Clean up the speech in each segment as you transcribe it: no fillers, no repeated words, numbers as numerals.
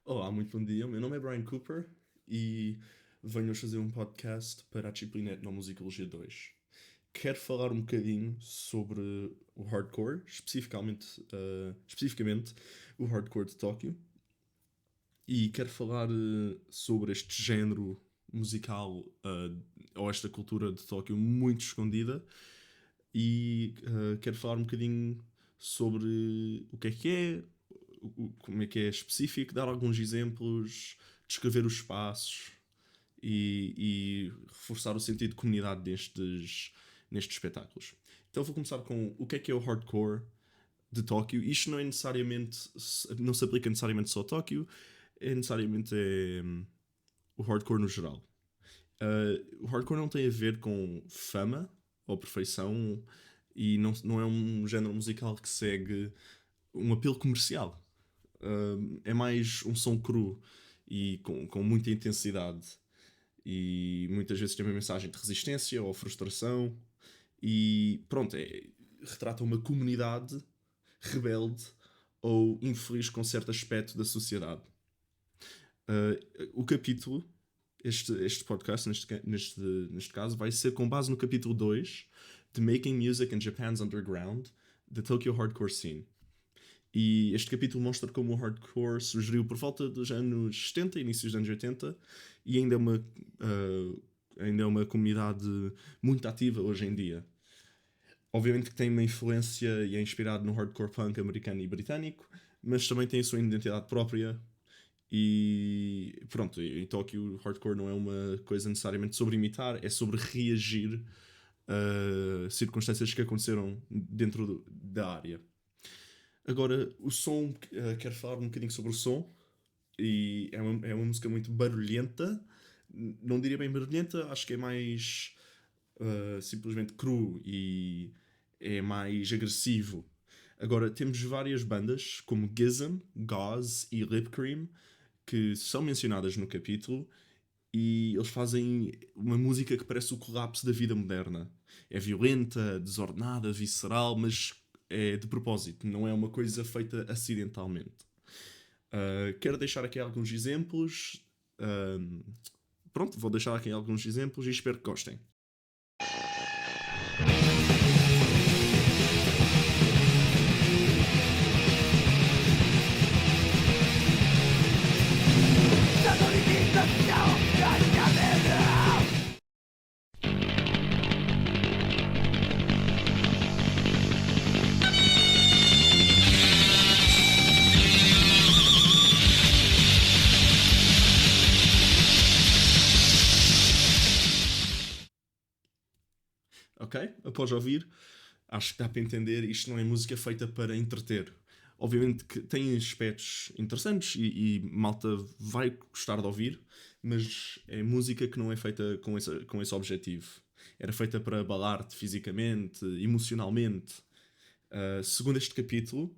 Olá, muito bom dia. O meu nome é Brian Cooper e venho hoje fazer um podcast para a disciplina Etnomusicologia 2. Quero falar um bocadinho sobre o hardcore, especificamente o hardcore de Tóquio, e quero falar sobre este género musical ou esta cultura de Tóquio muito escondida e quero falar um bocadinho sobre o que é, como é que é específico, dar alguns exemplos, descrever os espaços e reforçar o sentido de comunidade nestes espetáculos. Então vou começar com o que é o hardcore de Tóquio. Isto não é necessariamente, não se aplica necessariamente só a Tóquio, é necessariamente o hardcore no geral. O hardcore não tem a ver com fama ou perfeição e não é um género musical que segue um apelo comercial. É mais um som cru e com muita intensidade. E muitas vezes tem uma mensagem de resistência ou frustração. E pronto, retrata uma comunidade rebelde ou infeliz com certo aspecto da sociedade. O capítulo, este podcast, neste caso, vai ser com base no capítulo 2 de Making Music in Japan's Underground, the Tokyo Hardcore Scene. E este capítulo mostra como o hardcore surgiu por volta dos anos 70, inícios dos anos 80, e ainda é uma comunidade muito ativa hoje em dia. Obviamente que tem uma influência e é inspirado no hardcore punk americano e britânico, mas também tem a sua identidade própria. E pronto, em Tóquio, o hardcore não é uma coisa necessariamente sobre imitar, é sobre reagir a circunstâncias que aconteceram da área. Agora, o som, quero falar um bocadinho sobre o som, e é uma música muito barulhenta. Não diria bem barulhenta, acho que é mais simplesmente cru e é mais agressivo. Agora, temos várias bandas, como Gizm, Gauze e Lip Cream, que são mencionadas no capítulo, e eles fazem uma música que parece o colapso da vida moderna. É violenta, desordenada, visceral, mas é de propósito, não é uma coisa feita acidentalmente. Quero deixar aqui alguns exemplos. Uh, Pronto, vou deixar aqui alguns exemplos e espero que gostem. Ok? Após ouvir, acho que dá para entender, isto não é música feita para entreter. Obviamente que tem aspectos interessantes e malta vai gostar de ouvir, mas é música que não é feita com esse objetivo. Era feita para abalar-te fisicamente, emocionalmente. Segundo este capítulo,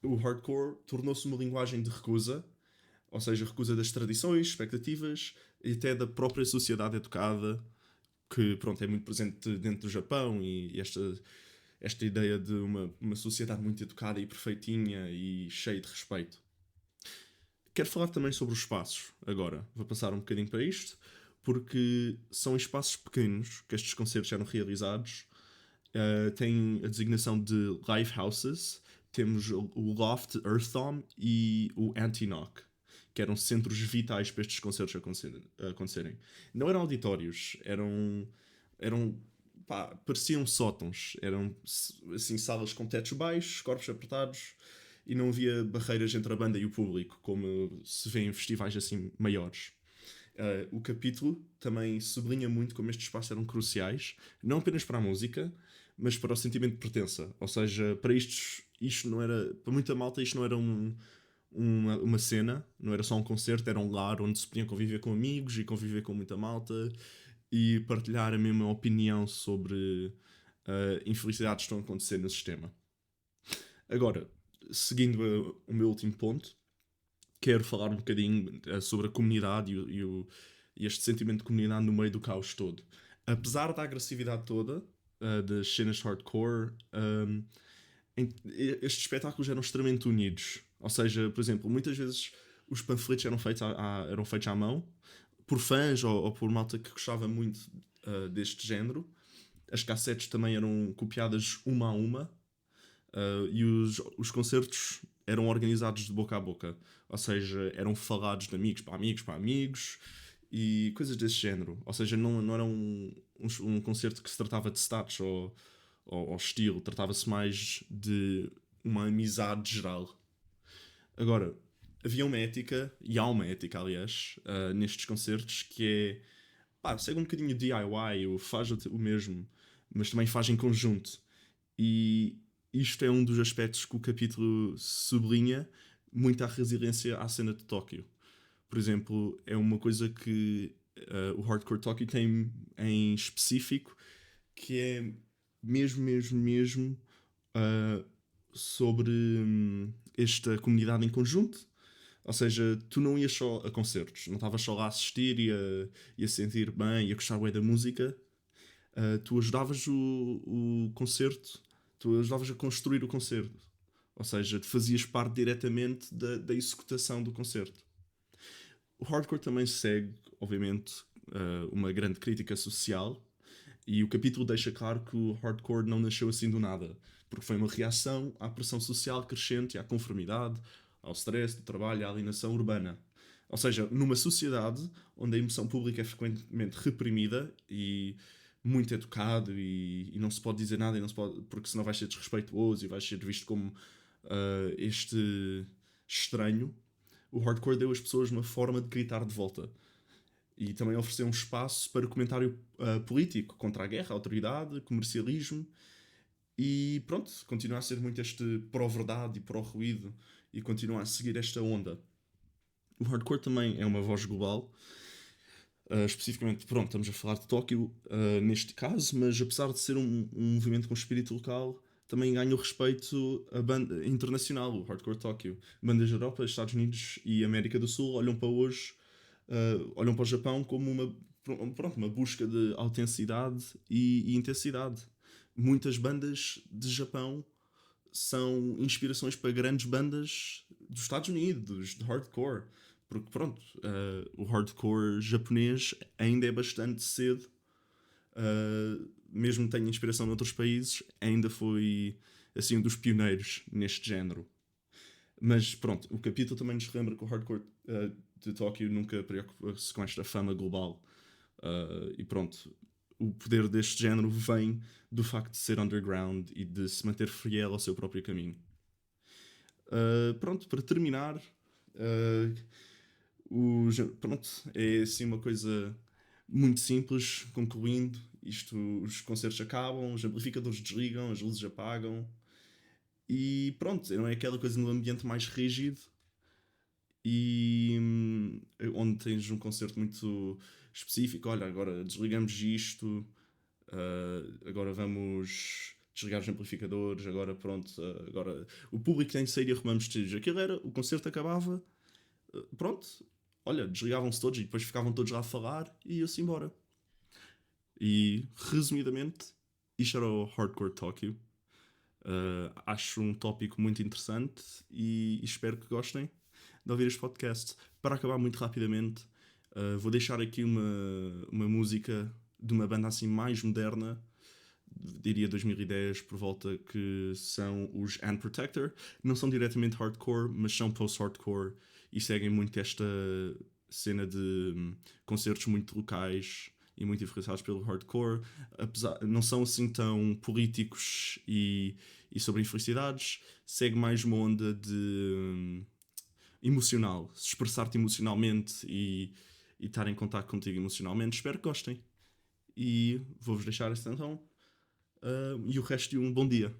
o hardcore tornou-se uma linguagem de recusa, ou seja, recusa das tradições, expectativas e até da própria sociedade educada, que pronto, é muito presente dentro do Japão e esta ideia de uma sociedade muito educada e perfeitinha e cheia de respeito. Quero falar também sobre os espaços agora. Vou passar um bocadinho para isto, porque são espaços pequenos que estes concertos eram realizados. Tem a designação de live houses. Temos o Loft Earthom e o Anti-Knock, que eram centros vitais para estes concertos acontecerem. Não eram auditórios, eram pá, pareciam sótãos. Eram assim salas com tetos baixos, corpos apertados e não havia barreiras entre a banda e o público, como se vê em festivais assim maiores. O capítulo também sublinha muito como estes espaços eram cruciais, não apenas para a música, mas para o sentimento de pertença. Ou seja, para isto não era. Para muita malta, isto não era uma cena, não era só um concerto, era um lar onde se podiam conviver com amigos e conviver com muita malta e partilhar a mesma opinião sobre infelicidades que estão a acontecer no sistema. Agora, seguindo o meu último ponto, quero falar um bocadinho sobre a comunidade e este sentimento de comunidade no meio do caos todo. Apesar da agressividade toda das cenas hardcore, estes espetáculos eram extremamente unidos. Ou seja, por exemplo, muitas vezes os panfletos eram feitos à mão por fãs ou por malta que gostava muito deste género. As cassetes também eram copiadas uma a uma, e os concertos eram organizados de boca a boca, ou seja, eram falados de amigos para amigos para amigos e coisas desse género. Ou seja, não era um concerto que se tratava de status ou estilo, tratava-se mais de uma amizade geral. Agora, havia uma ética, e há uma ética, aliás, nestes concertos, que é, pá, segue um bocadinho DIY, ou faz o mesmo, mas também faz em conjunto. E isto é um dos aspectos que o capítulo sublinha muito a resiliência à cena de Tóquio. Por exemplo, é uma coisa que o Hardcore Tóquio tem em específico, que é mesmo uh, sobre esta comunidade em conjunto. Ou seja, tu não ias só a concertos, não estavas só lá a assistir e a sentir bem e a gostar bem da música. Tu ajudavas o concerto, tu ajudavas a construir o concerto. Ou seja, tu fazias parte diretamente da executação do concerto. O hardcore também segue, obviamente, uma grande crítica social, e o capítulo deixa claro que o hardcore não nasceu assim do nada, porque foi uma reação à pressão social crescente e à conformidade, ao stress do trabalho e à alienação urbana. Ou seja, numa sociedade onde a emoção pública é frequentemente reprimida e muito educado e não se pode dizer nada e não se pode, porque senão vais ser desrespeituoso e vais ser visto como este estranho. O hardcore deu às pessoas uma forma de gritar de volta e também ofereceu um espaço para comentário político contra a guerra, a autoridade, comercialismo, e pronto, continua a ser muito este pró-verdade e pró-ruído e continua a seguir esta onda. O hardcore também é uma voz global. Especificamente, pronto, estamos a falar de Tóquio neste caso, mas apesar de ser um movimento com espírito local, também ganha o respeito a banda internacional, o Hardcore Tóquio. Bandas da Europa, Estados Unidos e América do Sul olham para hoje, olham para o Japão como uma busca de autenticidade e intensidade. Muitas bandas de Japão são inspirações para grandes bandas dos Estados Unidos, de hardcore. Porque, pronto, o hardcore japonês ainda é bastante cedo, mesmo que tenha inspiração noutros países, ainda foi, assim, um dos pioneiros neste género. Mas, pronto, o capítulo também nos lembra que o hardcore de Tóquio nunca preocupa-se com esta fama global. E pronto, o poder deste género vem do facto de ser underground e de se manter fiel ao seu próprio caminho. Pronto, para terminar, pronto, é assim uma coisa muito simples, concluindo. Os concertos acabam, os amplificadores desligam, as luzes apagam e pronto, não é aquela coisa no ambiente mais rígido e onde tens um concerto muito específico. Olha, agora desligamos isto, agora vamos desligar os amplificadores, agora pronto, agora o público tem de sair e arrumamos tudo. Aquilo era, o concerto acabava, pronto, olha, desligavam-se todos e depois ficavam todos lá a falar e ia-se embora. E resumidamente, isto era o Hardcore Tokyo. Acho um tópico muito interessante e espero que gostem de ouvir este podcast. Para acabar muito rapidamente, vou deixar aqui uma música de uma banda assim mais moderna, diria 2010 por volta, que são os Hand Protector. Não são diretamente hardcore, mas são post-hardcore e seguem muito esta cena de concertos muito locais e muito influenciados pelo hardcore. Não são assim tão políticos e sobre infelicidades. Segue mais uma onda de emocional, expressar-te emocionalmente e estar em contato contigo emocionalmente. Espero que gostem. E vou-vos deixar este então. E o resto de um bom dia.